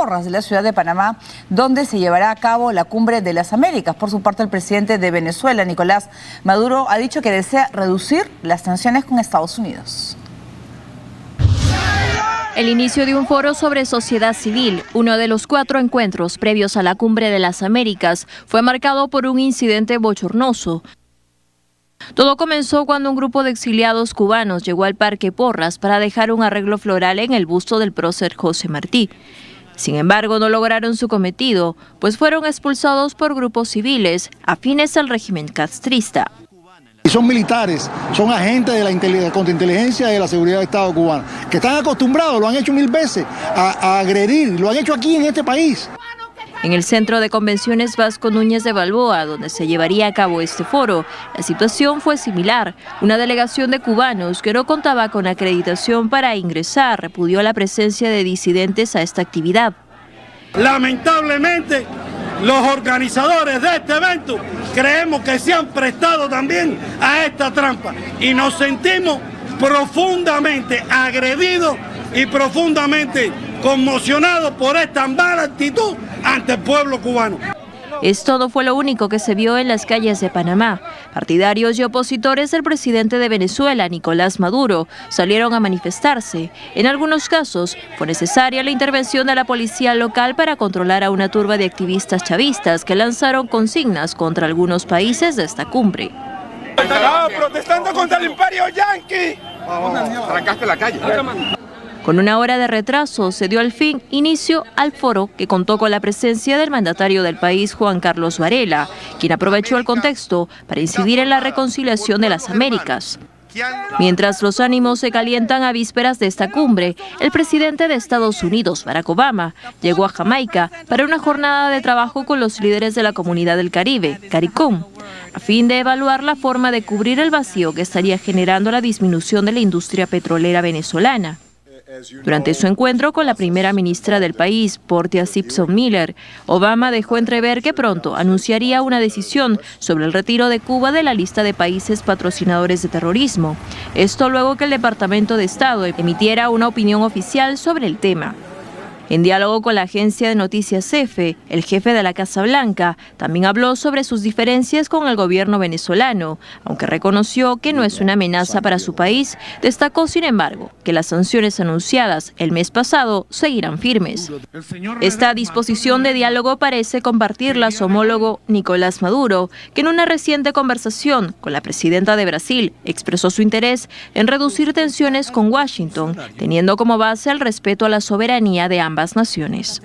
Porras de la ciudad de Panamá, donde se llevará a cabo la Cumbre de las Américas. Por su parte, el presidente de Venezuela, Nicolás Maduro, ha dicho que desea reducir las tensiones con Estados Unidos. El inicio de un foro sobre sociedad civil, uno de los 4 encuentros previos a la Cumbre de las Américas, fue marcado por un incidente bochornoso. Todo comenzó cuando un grupo de exiliados cubanos llegó al Parque Porras para dejar un arreglo floral en el busto del prócer José Martí. Sin embargo, no lograron su cometido, pues fueron expulsados por grupos civiles afines al régimen castrista. Y son militares, son agentes de la contrainteligencia y de la seguridad del Estado cubano, que están acostumbrados, lo han hecho 1000 veces, a agredir, lo han hecho aquí en este país. En el Centro de Convenciones Vasco Núñez de Balboa, donde se llevaría a cabo este foro, la situación fue similar. Una delegación de cubanos que no contaba con acreditación para ingresar repudió la presencia de disidentes a esta actividad. Lamentablemente, los organizadores de este evento creemos que se han prestado también a esta trampa y nos sentimos profundamente agredidos y profundamente conmocionados por esta mala actitud ante el pueblo cubano. Esto no fue lo único que se vio en las calles de Panamá. Partidarios y opositores del presidente de Venezuela, Nicolás Maduro, salieron a manifestarse. En algunos casos, fue necesaria la intervención de la policía local para controlar a una turba de activistas chavistas que lanzaron consignas contra algunos países de esta cumbre. Protestando contra el imperio yanqui. Trancaste la calle. Con una hora de retraso, se dio al fin inicio al foro que contó con la presencia del mandatario del país, Juan Carlos Varela, quien aprovechó el contexto para incidir en la reconciliación de las Américas. Mientras los ánimos se calientan a vísperas de esta cumbre, el presidente de Estados Unidos, Barack Obama, llegó a Jamaica para una jornada de trabajo con los líderes de la Comunidad del Caribe, CARICOM, a fin de evaluar la forma de cubrir el vacío que estaría generando la disminución de la industria petrolera venezolana. Durante su encuentro con la primera ministra del país, Portia Simpson Miller, Obama dejó entrever que pronto anunciaría una decisión sobre el retiro de Cuba de la lista de países patrocinadores de terrorismo. Esto luego que el Departamento de Estado emitiera una opinión oficial sobre el tema. En diálogo con la agencia de noticias EFE, el jefe de la Casa Blanca también habló sobre sus diferencias con el gobierno venezolano, aunque reconoció que no es una amenaza para su país. Destacó, sin embargo, que las sanciones anunciadas el mes pasado seguirán firmes. Esta disposición de diálogo parece compartirla su homólogo Nicolás Maduro, que en una reciente conversación con la presidenta de Brasil expresó su interés en reducir tensiones con Washington, teniendo como base el respeto a la soberanía de ambas naciones.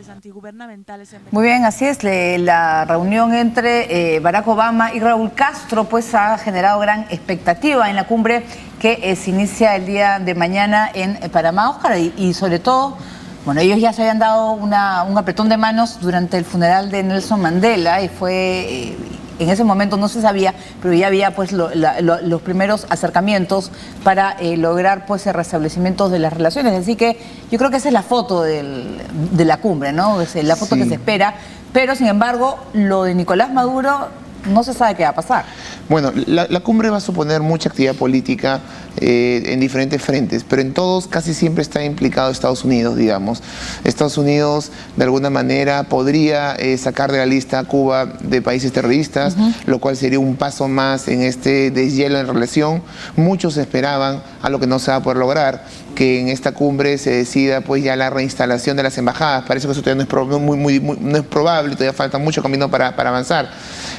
Muy bien, así es. La reunión entre Barack Obama y Raúl Castro pues ha generado gran expectativa en la cumbre que se inicia el día de mañana en Panamá, Óscar, y sobre todo, bueno, ellos ya se habían dado un apretón de manos durante el funeral de Nelson Mandela y fue... En ese momento no se sabía, pero ya había pues los primeros acercamientos para lograr pues el restablecimiento de las relaciones. Así que yo creo que esa es la foto de la cumbre, ¿no? Es la foto que se espera. Pero sin embargo, lo de Nicolás Maduro no se sabe qué va a pasar. Bueno, la cumbre va a suponer mucha actividad política en diferentes frentes, pero en todos casi siempre está implicado Estados Unidos, digamos. Estados Unidos, de alguna manera, podría sacar de la lista a Cuba de países terroristas, lo cual sería un paso más en este deshielo en relación. Muchos esperaban, a lo que no se va a poder lograr, que en esta cumbre se decida pues ya la reinstalación de las embajadas. Parece que eso todavía no es probable, todavía falta mucho camino para avanzar.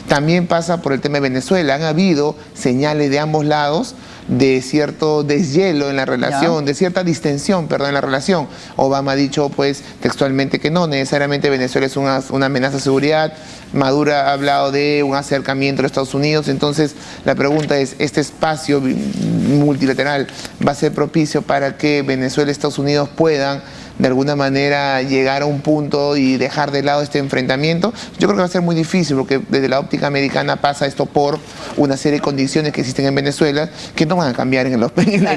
También pasa por el tema de Venezuela. Han habido señales de ambos lados de cierto deshielo en la relación, de cierta distensión, perdón, en la relación. Obama ha dicho pues textualmente que no necesariamente Venezuela es una amenaza a seguridad. Maduro ha hablado de un acercamiento a Estados Unidos. Entonces la pregunta es, ¿este espacio multilateral va a ser propicio para que Venezuela y Estados Unidos puedan de alguna manera llegar a un punto y dejar de lado este enfrentamiento? Yo creo que va a ser muy difícil porque desde la óptica americana pasa esto por una serie de condiciones que existen en Venezuela que no van a cambiar en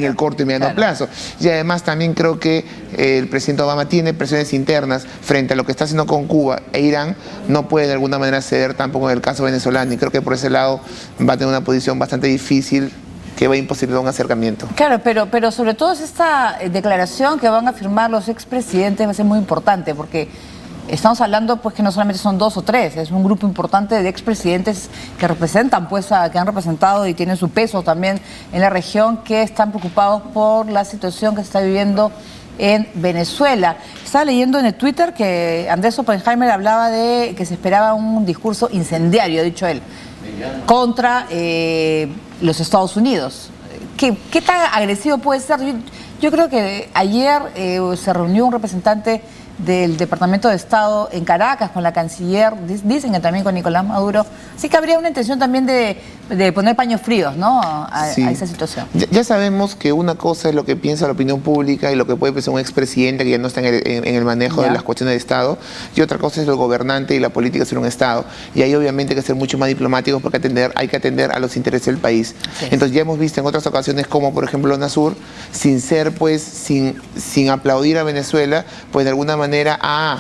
el corto y mediano plazo. Y además también creo que el presidente Obama tiene presiones internas frente a lo que está haciendo con Cuba e Irán, no puede de alguna manera ceder tampoco en el caso venezolano, y creo que por ese lado va a tener una posición bastante difícil que va a imposibilitar un acercamiento. Claro, pero sobre todo esta declaración que van a firmar los expresidentes va a ser muy importante, porque estamos hablando pues que no solamente son 2 o 3, es un grupo importante de expresidentes que representan, pues que han representado y tienen su peso también en la región, que están preocupados por la situación que se está viviendo en Venezuela. Estaba leyendo en el Twitter que Andrés Oppenheimer hablaba de que se esperaba un discurso incendiario, ha dicho él, contra los Estados Unidos. ¿Qué tan agresivo puede ser? Yo creo que ayer se reunió un representante del Departamento de Estado en Caracas con la canciller, dicen que también con Nicolás Maduro, así que habría una intención también de poner paños fríos, ¿no? a esa situación. Ya sabemos que una cosa es lo que piensa la opinión pública y lo que puede pensar un expresidente que ya no está en el manejo de las cuestiones de Estado, y otra cosa es el gobernante y la política ser un Estado, y ahí obviamente hay que ser mucho más diplomáticos porque hay que atender a los intereses del país. Sí. Entonces ya hemos visto en otras ocasiones como por ejemplo UNASUR, sin aplaudir a Venezuela, pues de alguna manera ha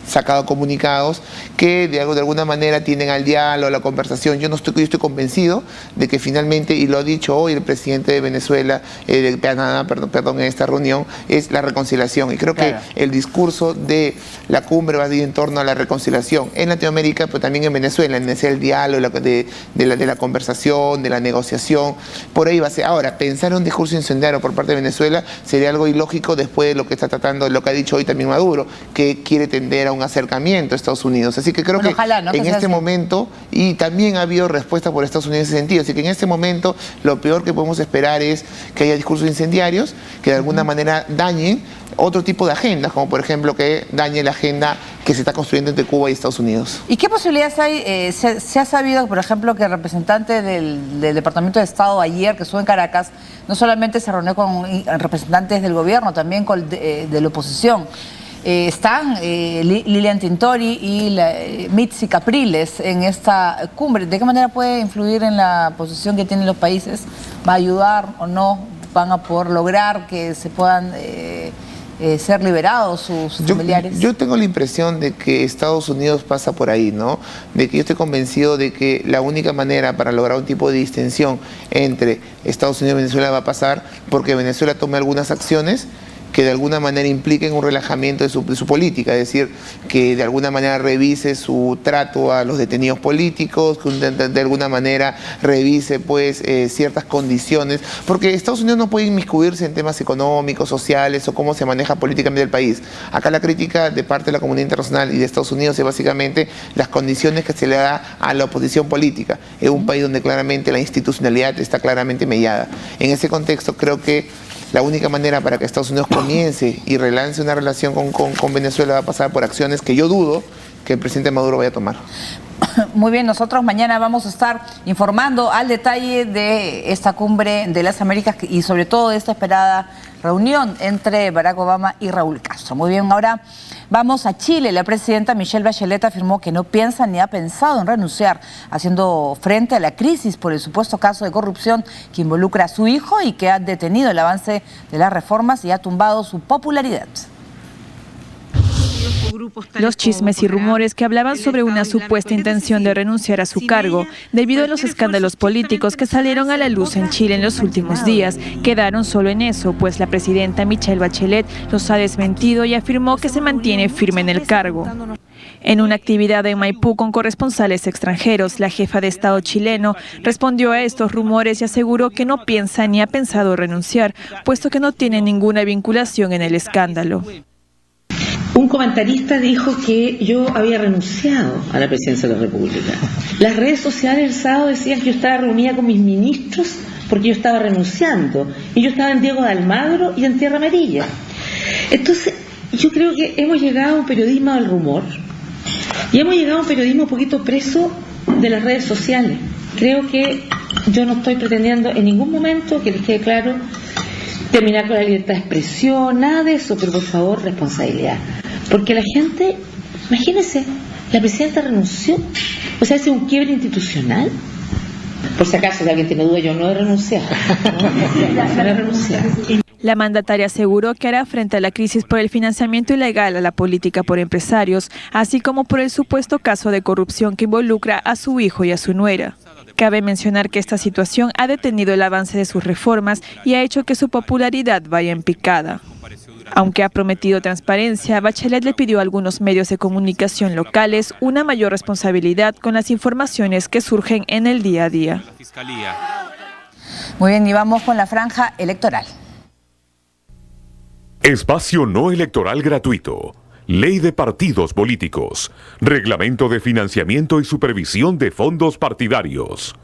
sacado comunicados que de alguna manera tienen al diálogo, a la conversación. Yo estoy convencido de que finalmente, y lo ha dicho hoy el presidente de Venezuela, de Canadá, en esta reunión, es la reconciliación. Y creo que el discurso de la cumbre va a ir en torno a la reconciliación en Latinoamérica, pero también en Venezuela, en ese el diálogo de la conversación, de la negociación. Por ahí va a ser. Ahora, pensar en un discurso incendiario por parte de Venezuela sería algo ilógico después de lo que está tratando, lo que ha dicho hoy también Maduro, que quiere tender a un acercamiento a Estados Unidos. Así que creo que en este momento, y también ha habido respuesta por Estados Unidos en ese sentido, así que en este momento lo peor que podemos esperar es que haya discursos incendiarios que de alguna manera dañen otro tipo de agendas, como por ejemplo que dañe la agenda que se está construyendo entre Cuba y Estados Unidos. ¿Y qué posibilidades hay? Se ha sabido, por ejemplo, que el representante del Departamento de Estado ayer, que estuvo en Caracas, no solamente se reunió con representantes del gobierno, también de la oposición. Están Lilian Tintori y Mitzi Capriles en esta cumbre. ¿De qué manera puede influir en la posición que tienen los países? ¿Va a ayudar o no? ¿Van a poder lograr que se puedan ser liberados sus familiares? Yo tengo la impresión de que Estados Unidos pasa por ahí, ¿no? De que yo estoy convencido de que la única manera para lograr un tipo de distensión entre Estados Unidos y Venezuela va a pasar porque Venezuela tome algunas acciones que de alguna manera impliquen un relajamiento de su política, es decir, que de alguna manera revise su trato a los detenidos políticos, que de alguna manera revise pues ciertas condiciones, porque Estados Unidos no puede inmiscuirse en temas económicos, sociales o cómo se maneja políticamente el país. Acá la crítica de parte de la comunidad internacional y de Estados Unidos es básicamente las condiciones que se le da a la oposición política, en un país donde claramente la institucionalidad está claramente mediada. En ese contexto creo que la única manera para que Estados Unidos comience y relance una relación con Venezuela va a pasar por acciones que yo dudo que el presidente Maduro vaya a tomar. Muy bien, nosotros mañana vamos a estar informando al detalle de esta cumbre de las Américas y sobre todo de esta esperada reunión entre Barack Obama y Raúl Castro. Muy bien, ahora vamos a Chile. La presidenta Michelle Bachelet afirmó que no piensa ni ha pensado en renunciar, haciendo frente a la crisis por el supuesto caso de corrupción que involucra a su hijo y que ha detenido el avance de las reformas y ha tumbado su popularidad. Los chismes y rumores que hablaban sobre una supuesta intención de renunciar a su cargo debido a los escándalos políticos que salieron a la luz en Chile en los últimos días quedaron solo en eso, pues la presidenta Michelle Bachelet los ha desmentido y afirmó que se mantiene firme en el cargo. En una actividad en Maipú con corresponsales extranjeros, la jefa de Estado chileno respondió a estos rumores y aseguró que no piensa ni ha pensado renunciar, puesto que no tiene ninguna vinculación en el escándalo. Un comentarista dijo que yo había renunciado a la presidencia de la República. Las redes sociales el sábado decían que yo estaba reunida con mis ministros porque yo estaba renunciando. Y yo estaba en Diego de Almagro y en Tierra Amarilla. Entonces, yo creo que hemos llegado a un periodismo del rumor. Y hemos llegado a un periodismo un poquito preso de las redes sociales. Creo que yo no estoy pretendiendo en ningún momento, que les quede claro, terminar con la libertad de expresión, nada de eso, pero por favor, responsabilidad. Porque la gente, imagínense, la presidenta renunció, o sea, hace un quiebre institucional. Por si acaso, si alguien tiene duda, yo no he renunciado. No he renunciado. La mandataria aseguró que hará frente a la crisis por el financiamiento ilegal a la política por empresarios, así como por el supuesto caso de corrupción que involucra a su hijo y a su nuera. Cabe mencionar que esta situación ha detenido el avance de sus reformas y ha hecho que su popularidad vaya en picada. Aunque ha prometido transparencia, Bachelet le pidió a algunos medios de comunicación locales una mayor responsabilidad con las informaciones que surgen en el día a día. Muy bien, y vamos con la franja electoral. Espacio no electoral gratuito. Ley de partidos políticos. Reglamento de financiamiento y supervisión de fondos partidarios.